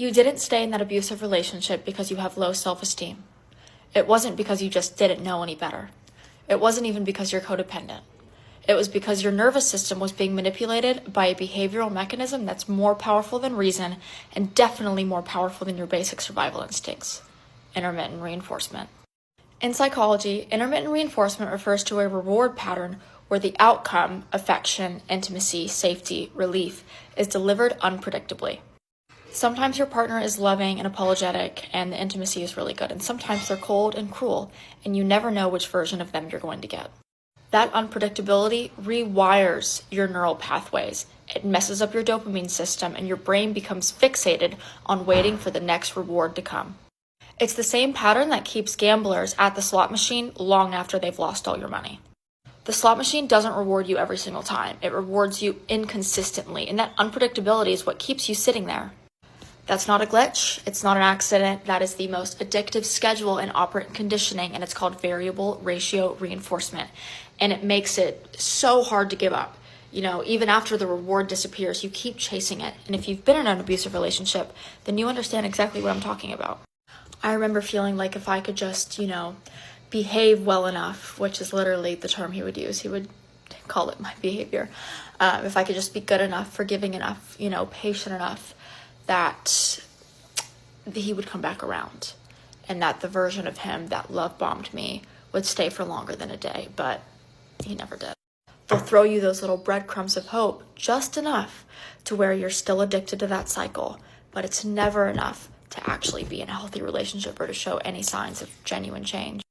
You didn't stay in that abusive relationship because you have low self-esteem. It wasn't because you just didn't know any better. It wasn't even because you're codependent. It was because your nervous system was being manipulated by a behavioral mechanism that's more powerful than reason and definitely more powerful than your basic survival instincts: intermittent reinforcement. In psychology, intermittent reinforcement refers to a reward pattern where the outcome, affection, intimacy, safety, relief, is delivered unpredictably. Sometimes your partner is loving and apologetic and the intimacy is really good, and sometimes they're cold and cruel, and you never know which version of them you're going to get. That unpredictability rewires your neural pathways. It messes up your dopamine system, and your brain becomes fixated on waiting for the next reward to come. It's the same pattern that keeps gamblers at the slot machine long after they've lost all your money. The slot machine doesn't reward you every single time. It rewards you inconsistently, and that unpredictability is what keeps you sitting there. That's not a glitch. It's not an accident. That is the most addictive schedule in operant conditioning, and it's called variable ratio reinforcement. And it makes it so hard to give up. Even after the reward disappears, you keep chasing it. And if you've been in an abusive relationship, then you understand exactly what I'm talking about. I remember feeling like if I could just, behave well enough, which is literally the term he would use. He would call it my behavior. If I could just be good enough, forgiving enough, patient enough, that he would come back around, and that the version of him that love bombed me would stay for longer than a day, but he never did. They'll throw you those little breadcrumbs of hope, just enough to where you're still addicted to that cycle, but it's never enough to actually be in a healthy relationship or to show any signs of genuine change.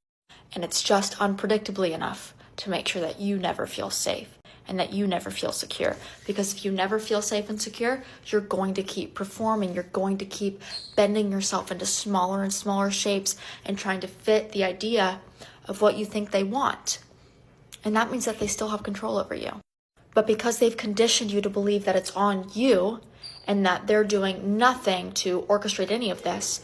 And it's just unpredictably enough to make sure that you never feel safe and that you never feel secure. Because if you never feel safe and secure, you're going to keep performing. You're going to keep bending yourself into smaller and smaller shapes and trying to fit the idea of what you think they want. And that means that they still have control over you. But because they've conditioned you to believe that it's on you and that they're doing nothing to orchestrate any of this,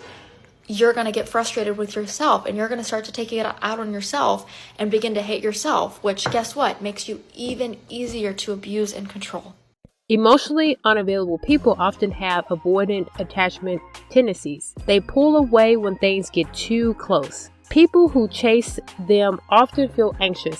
you're going to get frustrated with yourself, and you're going to start to take it out on yourself and begin to hate yourself, which, guess what, makes you even easier to abuse and control. Emotionally unavailable people often have avoidant attachment tendencies. They pull away when things get too close. People who chase them often feel anxious